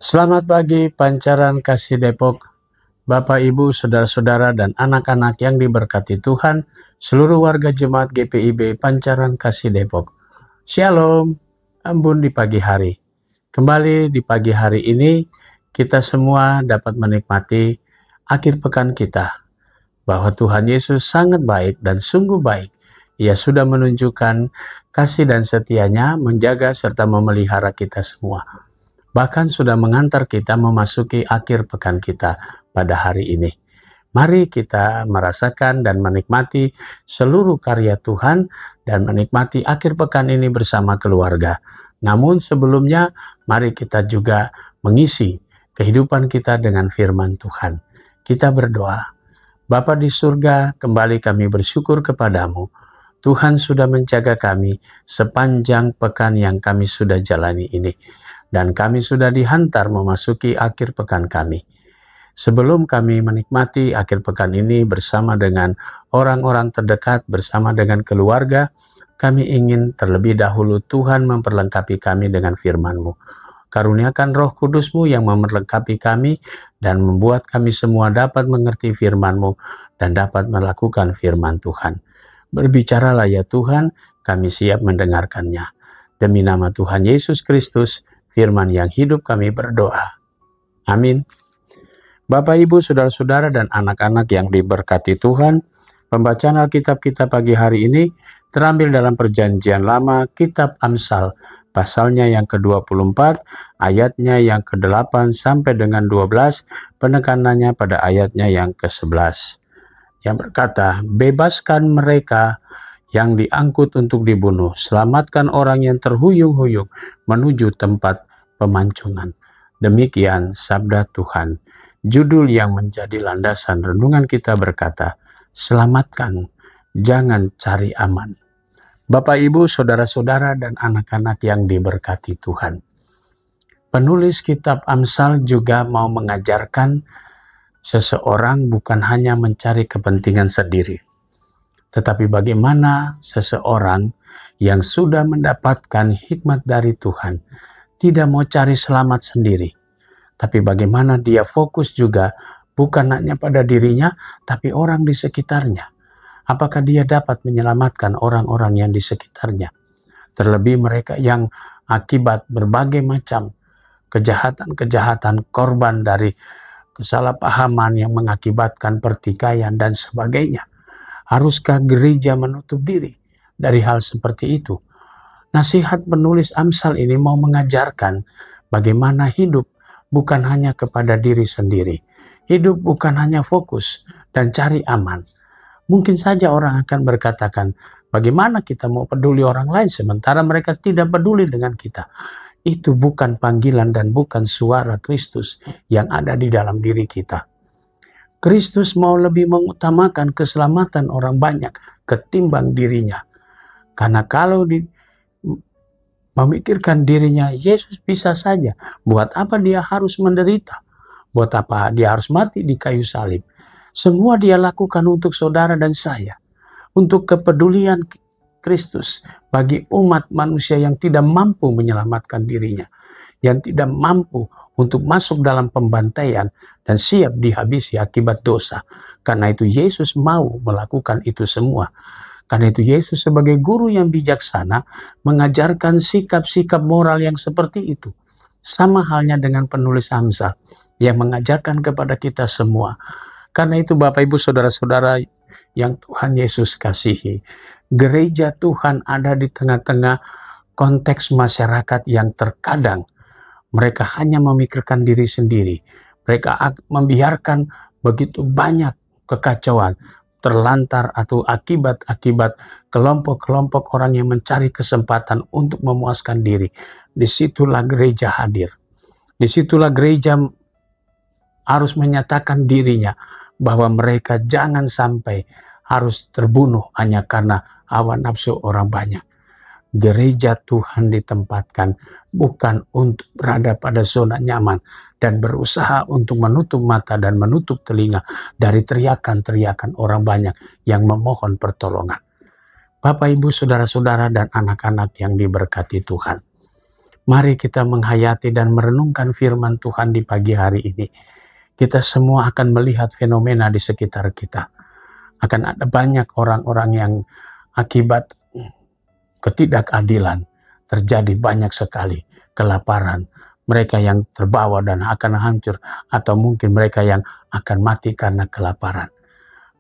Selamat pagi Pancaran Kasih Depok, Bapak Ibu, Saudara-saudara dan anak-anak yang diberkati Tuhan, seluruh warga jemaat GPIB Pancaran Kasih Depok. Shalom, Ambon di pagi hari. Kembali di pagi hari ini, kita semua dapat menikmati akhir pekan kita, bahwa Tuhan Yesus sangat baik dan sungguh baik. Ia sudah menunjukkan kasih dan setianya menjaga serta memelihara kita semua. Bahkan sudah mengantar kita memasuki akhir pekan kita pada hari ini. Mari kita merasakan dan menikmati seluruh karya Tuhan dan menikmati akhir pekan ini bersama keluarga. Namun sebelumnya, mari kita juga mengisi kehidupan kita dengan firman Tuhan. Kita berdoa. Bapa di surga, kembali kami bersyukur kepadamu. Tuhan sudah menjaga kami sepanjang pekan yang kami sudah jalani ini. Dan kami sudah dihantar memasuki akhir pekan kami. Sebelum kami menikmati akhir pekan ini bersama dengan orang-orang terdekat, bersama dengan keluarga, kami ingin terlebih dahulu Tuhan memperlengkapi kami dengan firman-Mu. Karuniakan Roh Kudus-Mu yang memperlengkapi kami dan membuat kami semua dapat mengerti firman-Mu dan dapat melakukan firman Tuhan. Berbicaralah ya Tuhan, kami siap mendengarkannya. Demi nama Tuhan Yesus Kristus, firman yang hidup kami berdoa. Amin. Bapak, Ibu, Saudara-saudara dan anak-anak yang diberkati Tuhan, pembacaan Alkitab kita pagi hari ini terambil dalam Perjanjian Lama, Kitab Amsal, pasalnya yang ke-24, ayatnya yang ke-8 sampai dengan 12, penekanannya pada ayatnya yang ke-11. Yang berkata, bebaskan mereka yang diangkut untuk dibunuh, selamatkan orang yang terhuyung-huyung menuju tempat pemancungan. Demikian sabda Tuhan. Judul yang menjadi landasan renungan kita berkata, selamatkan, jangan cari aman. Bapak, Ibu, Saudara-saudara dan anak-anak yang diberkati Tuhan. Penulis kitab Amsal juga mau mengajarkan seseorang bukan hanya mencari kepentingan sendiri, tetapi bagaimana seseorang yang sudah mendapatkan hikmat dari Tuhan tidak mau cari selamat sendiri, tapi bagaimana dia fokus juga bukan hanya pada dirinya, tapi orang di sekitarnya. Apakah dia dapat menyelamatkan orang-orang yang di sekitarnya? Terlebih mereka yang akibat berbagai macam kejahatan-kejahatan, korban dari kesalahpahaman yang mengakibatkan pertikaian dan sebagainya. Haruskah gereja menutup diri dari hal seperti itu? Nasihat penulis Amsal ini mau mengajarkan bagaimana hidup bukan hanya kepada diri sendiri. Hidup bukan hanya fokus dan cari aman. Mungkin saja orang akan berkatakan, bagaimana kita mau peduli orang lain sementara mereka tidak peduli dengan kita. Itu bukan panggilan dan bukan suara Kristus yang ada di dalam diri kita. Kristus mau lebih mengutamakan keselamatan orang banyak ketimbang dirinya. Karena kalau memikirkan dirinya, Yesus bisa saja. Buat apa dia harus menderita? Buat apa dia harus mati di kayu salib? Semua dia lakukan untuk saudara dan saya. Untuk kepedulian Kristus bagi umat manusia yang tidak mampu menyelamatkan dirinya. Yang tidak mampu untuk masuk dalam pembantaian dan siap dihabisi akibat dosa. Karena itu Yesus mau melakukan itu semua. Karena itu Yesus sebagai guru yang bijaksana mengajarkan sikap-sikap moral yang seperti itu. Sama halnya dengan penulis Amsal yang mengajarkan kepada kita semua. Karena itu Bapak, Ibu, Saudara-saudara yang Tuhan Yesus kasihi, gereja Tuhan ada di tengah-tengah konteks masyarakat yang terkadang mereka hanya memikirkan diri sendiri. Mereka membiarkan begitu banyak kekacauan terlantar atau akibat-akibat kelompok-kelompok orang yang mencari kesempatan untuk memuaskan diri. Disitulah gereja hadir. Disitulah gereja harus menyatakan dirinya bahwa mereka jangan sampai harus terbunuh hanya karena hawa nafsu orang banyak. Gereja Tuhan ditempatkan bukan untuk berada pada zona nyaman dan berusaha untuk menutup mata dan menutup telinga dari teriakan-teriakan orang banyak yang memohon pertolongan. Bapak, Ibu, Saudara-saudara dan anak-anak yang diberkati Tuhan. Mari kita menghayati dan merenungkan firman Tuhan di pagi hari ini. Kita semua akan melihat fenomena di sekitar kita. Akan ada banyak orang-orang yang akibat ketidakadilan terjadi banyak sekali kelaparan. Mereka yang terbawa dan akan hancur, atau mungkin mereka yang akan mati karena kelaparan.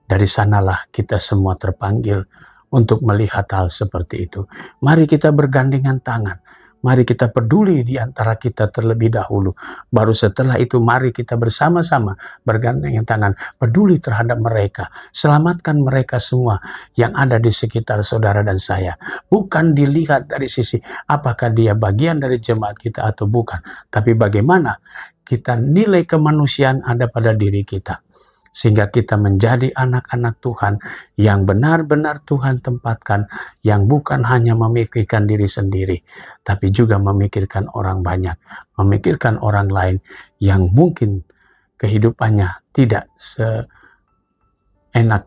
Dari sanalah kita semua terpanggil untuk melihat hal seperti itu. Mari kita bergandengan tangan. Mari kita peduli di antara kita terlebih dahulu. Baru setelah itu mari kita bersama-sama bergandengan tangan, peduli terhadap mereka. Selamatkan mereka semua yang ada di sekitar saudara dan saya. Bukan dilihat dari sisi apakah dia bagian dari jemaat kita atau bukan. Tapi bagaimana kita nilai kemanusiaan ada pada diri kita. Sehingga kita menjadi anak-anak Tuhan yang benar-benar Tuhan tempatkan, yang bukan hanya memikirkan diri sendiri, tapi juga memikirkan orang banyak, memikirkan orang lain yang mungkin kehidupannya tidak seenak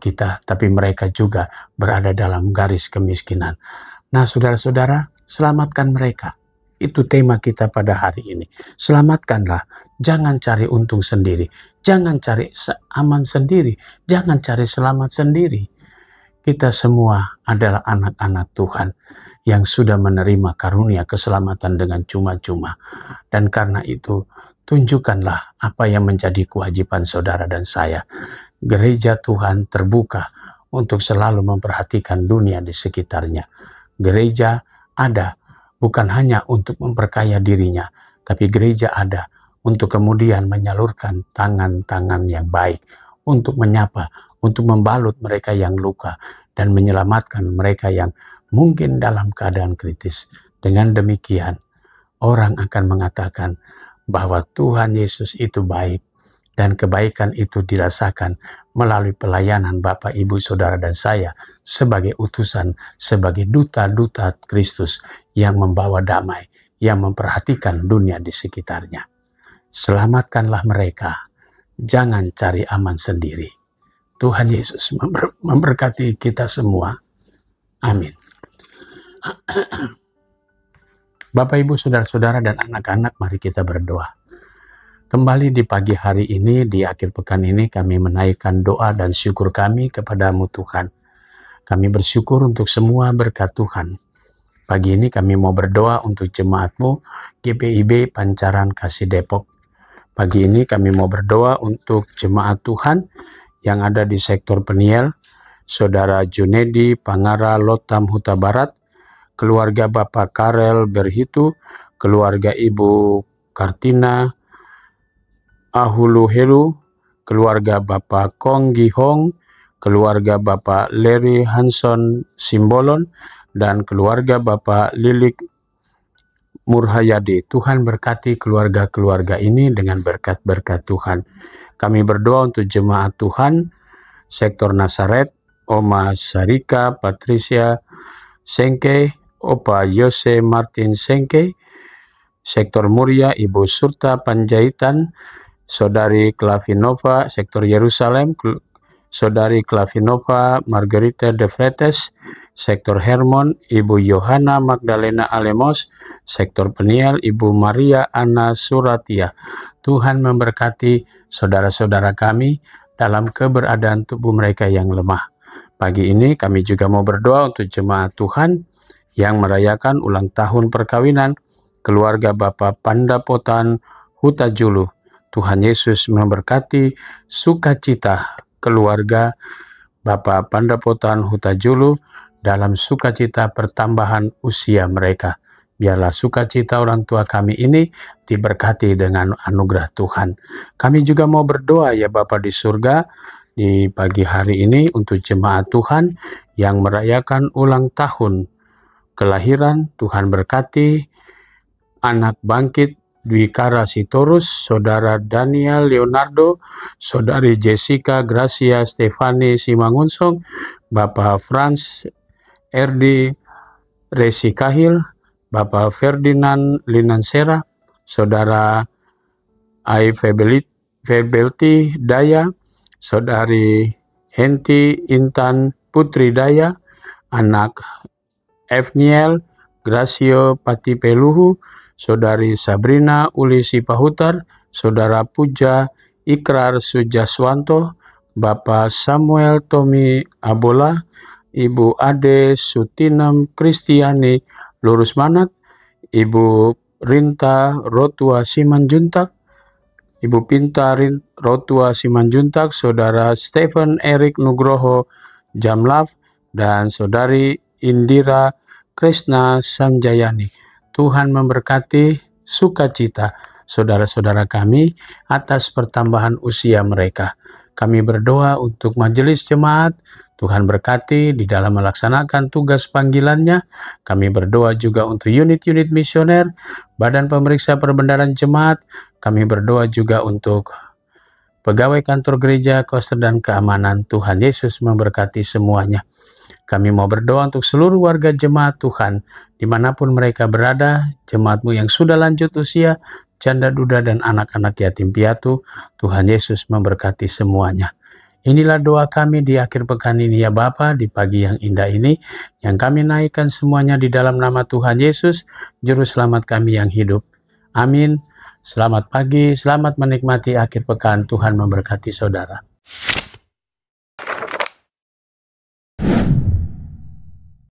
kita, tapi mereka juga berada dalam garis kemiskinan. Nah, saudara-saudara, selamatkan mereka. Itu tema kita pada hari ini. Selamatkanlah. Jangan cari untung sendiri. Jangan cari aman sendiri. Jangan cari selamat sendiri. Kita semua adalah anak-anak Tuhan yang sudah menerima karunia keselamatan dengan cuma-cuma. Dan karena itu, tunjukkanlah apa yang menjadi kewajiban saudara dan saya. Gereja Tuhan terbuka untuk selalu memperhatikan dunia di sekitarnya. Gereja ada bukan hanya untuk memperkaya dirinya, tapi gereja ada untuk kemudian menyalurkan tangan-tangan yang baik, untuk menyapa, untuk membalut mereka yang luka, dan menyelamatkan mereka yang mungkin dalam keadaan kritis. Dengan demikian, orang akan mengatakan bahwa Tuhan Yesus itu baik, dan kebaikan itu dirasakan melalui pelayanan Bapak, Ibu, Saudara, dan saya sebagai utusan, sebagai duta-duta Kristus yang membawa damai, yang memperhatikan dunia di sekitarnya. Selamatkanlah mereka, jangan cari aman sendiri. Tuhan Yesus memberkati kita semua. Amin. Bapak, Ibu, Saudara-saudara, dan anak-anak, mari kita berdoa. Kembali di pagi hari ini, di akhir pekan ini, kami menaikkan doa dan syukur kami kepadamu Tuhan. Kami bersyukur untuk semua berkat Tuhan. Pagi ini kami mau berdoa untuk jemaatmu GPIB Pancaran Kasih Depok. Pagi ini kami mau berdoa untuk jemaat Tuhan yang ada di sektor Peniel, Saudara Junedi Pangara Lotam Huta Barat, keluarga Bapak Karel Berhitu, keluarga Ibu Kartina Ahulu Heru, keluarga Bapak Kong Gihong, keluarga Bapak Larry Hanson Simbolon, dan keluarga Bapak Lilik Murhayadi. Tuhan berkati keluarga-keluarga ini dengan berkat-berkat Tuhan. Kami berdoa untuk jemaat Tuhan, sektor Nasaret, Oma Sarika Patricia Sengke, Opa Yose Martin Sengke, sektor Muria, Ibu Surta Panjaitan, Saudari Klavinova, sektor Yerusalem, Saudari Klavinova Margarita de Fretes, sektor Hermon, Ibu Yohana Magdalena Alemos, sektor Peniel, Ibu Maria Anna Suratia. Tuhan memberkati saudara-saudara kami dalam keberadaan tubuh mereka yang lemah. Pagi ini kami juga mau berdoa untuk jemaat Tuhan yang merayakan ulang tahun perkawinan keluarga Bapak Pandapotan Huta Julu. Tuhan Yesus memberkati sukacita keluarga Bapak Pandapotan Huta Julu dalam sukacita pertambahan usia mereka. Biarlah sukacita orang tua kami ini diberkati dengan anugerah Tuhan. Kami juga mau berdoa ya Bapa di surga di pagi hari ini untuk jemaat Tuhan yang merayakan ulang tahun kelahiran. Tuhan berkati anak bangkit Dwikara Sitorus, Saudara Daniel Leonardo, Saudari Jessica Gracia Stefani Simangunsong, Bapak Franz RD Resi Kahil, Bapak Ferdinand Linansera, Saudara Ai Febelti Daya, Saudari Henti Intan Putri Daya, anak Evniel Gracio Patipeluhu, Saudari Sabrina Ulisi Pahutar, Saudara Puja Ikrar Sujaswanto, Bapak Samuel Tommy Abola, Ibu Ade Sutinem Kristiani Lurus Manat, Ibu Rinta Rotua Simanjuntak, Ibu Pinta Rotua Simanjuntak, Saudara Stephen Erik Nugroho Jamlaf, dan Saudari Indira Krishna Sanjayani. Tuhan memberkati sukacita saudara-saudara kami atas pertambahan usia mereka. Kami berdoa untuk majelis jemaat, Tuhan berkati di dalam melaksanakan tugas panggilannya. Kami berdoa juga untuk unit-unit misioner, Badan Pemeriksa Perbendaharaan Jemaat. Kami berdoa juga untuk pegawai kantor gereja, koster dan keamanan. Tuhan Yesus memberkati semuanya. Kami mau berdoa untuk seluruh warga jemaat Tuhan, dimanapun mereka berada, jemaatmu yang sudah lanjut usia, janda duda dan anak-anak yatim piatu, Tuhan Yesus memberkati semuanya. Inilah doa kami di akhir pekan ini ya Bapa, di pagi yang indah ini, yang kami naikkan semuanya di dalam nama Tuhan Yesus, Juru Selamat kami yang hidup. Amin. Selamat pagi, selamat menikmati akhir pekan, Tuhan memberkati saudara.